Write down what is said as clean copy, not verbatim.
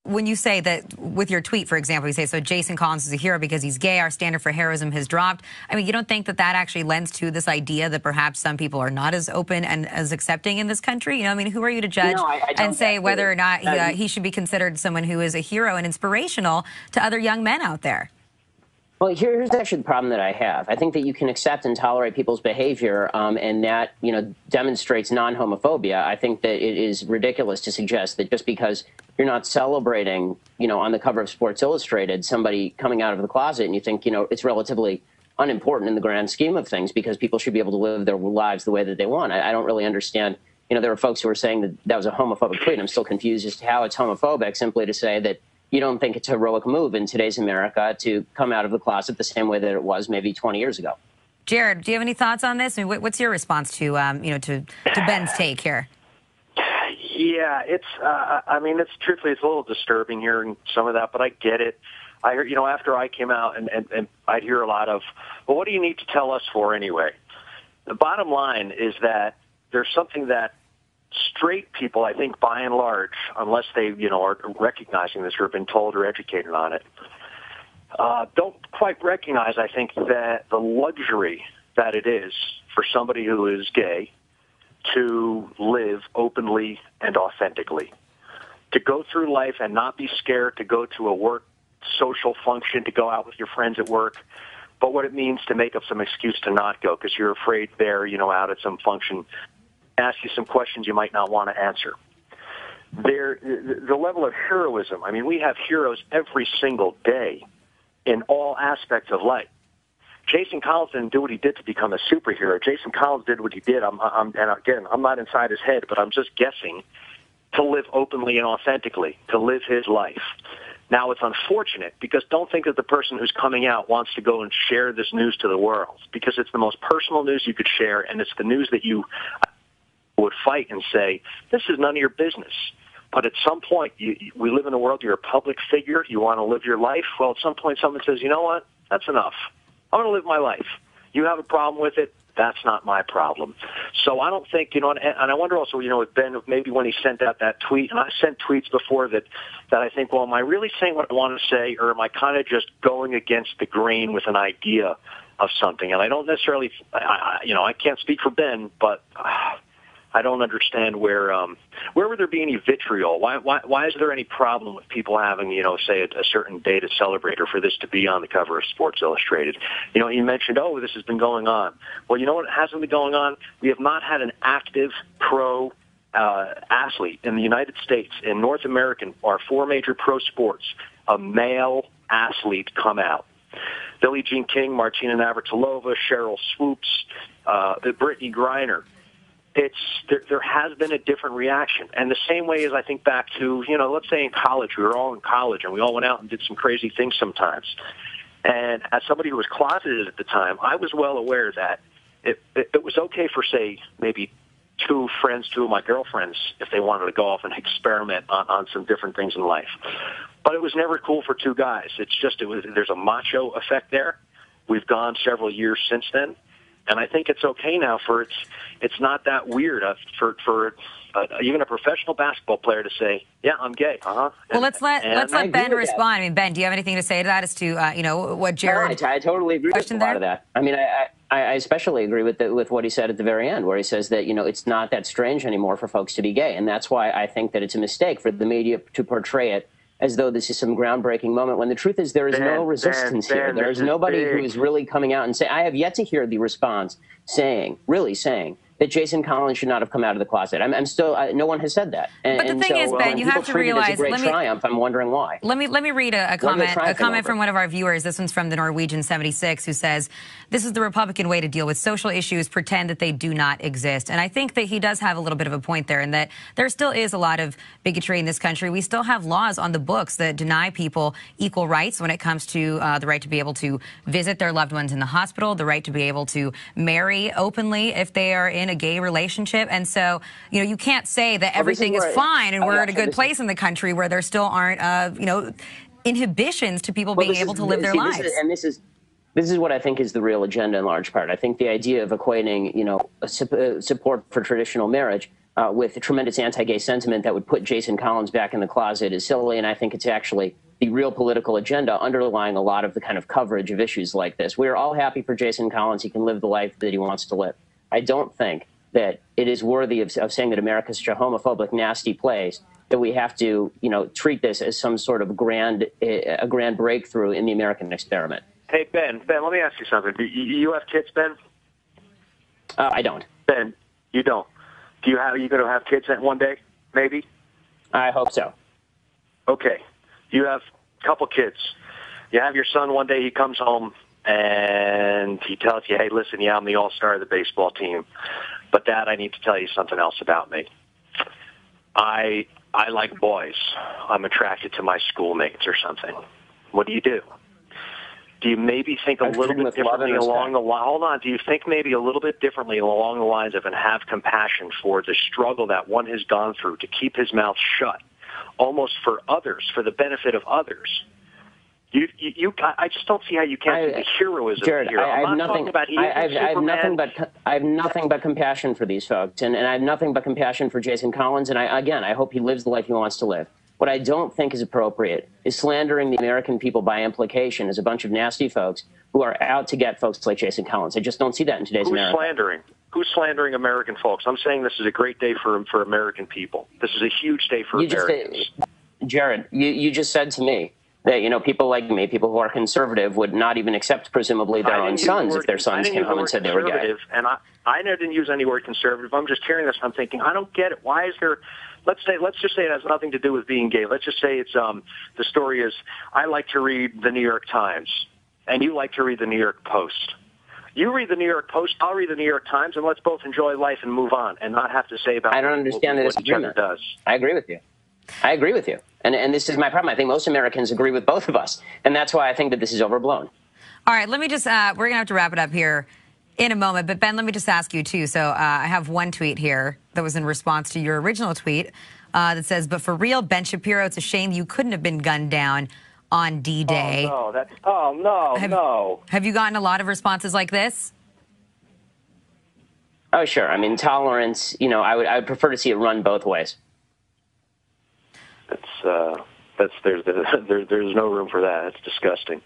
when you say that with your tweet, for example, you say, so Jason Collins is a hero because he's gay, our standard for heroism has dropped. I mean, you don't think that that actually lends to this idea that perhaps some people are not as open and as accepting in this country? You know, I mean, who are you to judge and say whether or not he should be considered someone who is a hero and inspirational to other young men out there? Well, here's actually the problem that I have. I think that you can accept and tolerate people's behavior, and that, you know, demonstrates non-homophobia. I think that it is ridiculous to suggest that just because you're not celebrating, you know, on the cover of Sports Illustrated, somebody coming out of the closet, and you think, you know, it's relatively unimportant in the grand scheme of things because people should be able to live their lives the way that they want. I don't really understand. You know, there are folks who are saying that that was a homophobic tweet. I'm still confused as to how it's homophobic simply to say that you don't think it's a heroic move in today's America to come out of the closet the same way that it was maybe 20 years ago. Jared, do you have any thoughts on this? I mean, what's your response to, you know, to Ben's take here? Yeah, it's, I mean, it's truthfully, it's a little disturbing hearing some of that, but I get it. I hear, you know, after I came out and I'd hear a lot of, well, what do you need to tell us for anyway? The bottom line is that there's something that straight people, I think, by and large, unless they, you know, are recognizing this or have been told or educated on it, don't quite recognize, I think, that the luxury that it is for somebody who is gay to live openly and authentically, to go through life and not be scared to go to a work social function, to go out with your friends at work, but what it means to make up some excuse to not go because you're afraid they're, you know, out at some function, ask you some questions you might not want to answer. The level of heroism, I mean, we have heroes every single day in all aspects of life. Jason Collins didn't do what he did to become a superhero. Jason Collins did what he did. And again, I'm not inside his head, but I'm just guessing, to live openly and authentically, to live his life. Now, it's unfortunate because don't think that the person who's coming out wants to go and share this news to the world because it's the most personal news you could share, and it's the news that you would fight and say, this is none of your business. But at some point, we live in a world, you're a public figure, you want to live your life. Well, at some point, someone says, you know what, that's enough. I'm going to live my life. You have a problem with it, that's not my problem. So I don't think, you know, and I wonder also, you know, with Ben, maybe when he sent out that tweet, and I sent tweets before that I think, well, am I really saying what I want to say, or am I kind of just going against the grain with an idea of something? And I don't necessarily, you know, I can't speak for Ben, but I don't understand where would there be any vitriol? Why is there any problem with people having, you know, say a certain day to celebrate or for this to be on the cover of Sports Illustrated? You know, you mentioned, oh, this has been going on. Well, you know what hasn't been going on? We have not had an active pro athlete in the United States, in North American, our four major pro sports, a male athlete come out. Billie Jean King, Martina Navratilova, Cheryl Swoops, Brittany Griner. There has been a different reaction. And the same way as I think back to, you know, let's say in college, we were all in college and we all went out and did some crazy things sometimes. And as somebody who was closeted at the time, I was well aware that it was okay for, say, maybe two of my girlfriends, if they wanted to go off and experiment on some different things in life. But it was never cool for two guys. It's just, there's a macho effect there. We've gone several years since then. And I think it's okay now for it's not that weird for even a professional basketball player to say, yeah, I'm gay. Well, let's let Ben respond. I mean, Ben, do you have anything to say to that as to you know, what Jared? No, I totally agree with a lot of that. I mean, I especially agree with what he said at the very end, where he says that, you know, it's not that strange anymore for folks to be gay, and that's why I think that it's a mistake for the media to portray it as though this is some groundbreaking moment, when the truth is there is no resistance here. There is nobody who is really coming out and saying, I have yet to hear the response really saying that Jason Collins should not have come out of the closet. I'm still, no one has said that. But the thing is, Ben, you have to realize, triumph, I'm wondering why. Let me read a comment from one of our viewers. This one's from the Norwegian 76, who says, this is the Republican way to deal with social issues, pretend that they do not exist. And I think that he does have a little bit of a point there, in that there still is a lot of bigotry in this country. We still have laws on the books that deny people equal rights when it comes to the right to be able to visit their loved ones in the hospital, the right to be able to marry openly if they are in a gay relationship. And so, you know, you can't say that everything is fine and we're at a good place in the country where there still aren't, you know, inhibitions to people being able to live their lives. This is what I think is the real agenda in large part. I think the idea of equating, you know, support for traditional marriage with tremendous anti-gay sentiment that would put Jason Collins back in the closet is silly, and I think it's actually the real political agenda underlying a lot of the kind of coverage of issues like this. We're all happy for Jason Collins. He can live the life that he wants to live. I don't think that it is worthy of saying that America is such a homophobic, nasty place that we have to, treat this as some sort of a grand breakthrough in the American experiment. Hey, Ben, let me ask you something. Do you have kids, Ben? I don't. Ben, you don't. Are you going to have kids one day, maybe? I hope so. Okay. You have a couple kids. You have your son one day, he comes home, and he tells you, hey, listen, I'm the all-star of the baseball team. But, Dad, I need to tell you something else about me. I like boys. I'm attracted to my schoolmates or something. What do you do? Do you maybe think a little bit differently along the line? Hold on. Do you think maybe a little bit differently along the lines of and have compassion for the struggle that one has gone through to keep his mouth shut, almost for others, for the benefit of others? I just don't see how you can't see the heroism here. I have nothing but compassion for these folks, and I have nothing but compassion for Jason Collins. And I hope he lives the life he wants to live. What I don't think is appropriate is slandering the American people by implication as a bunch of nasty folks who are out to get folks like Jason Collins. I just don't see that in today's America. Who's slandering American folks? I'm saying this is a great day for American people. This is a huge day for Americans. Jared, you just saed to me that, people like me, people who are conservative, would not even accept, presumably, their own sons if their sons came home and said they were gay. And I never didn't use any word conservative. I'm just hearing this. I'm thinking, I don't get it. Why is there... Let's just say it has nothing to do with being gay. Let's just say it's the story is I like to read the New York Times, and you like to read the New York Post. You read the New York Post, I'll read the New York Times, and let's both enjoy life and move on and not have to say about I don't understand what each other does. I agree with you. And this is my problem. I think most Americans agree with both of us, and that's why I think that this is overblown. All right, let me just, we're going to have to wrap it up here in a moment. But, Ben, let me just ask you, too. So I have one tweet here that was in response to your original tweet that says, but for real, Ben Shapiro, it's a shame you couldn't have been gunned down on D-Day. No. Have you gotten a lot of responses like this? Oh, sure. I mean, tolerance, I would prefer to see it run both ways. There's no room for that. It's disgusting.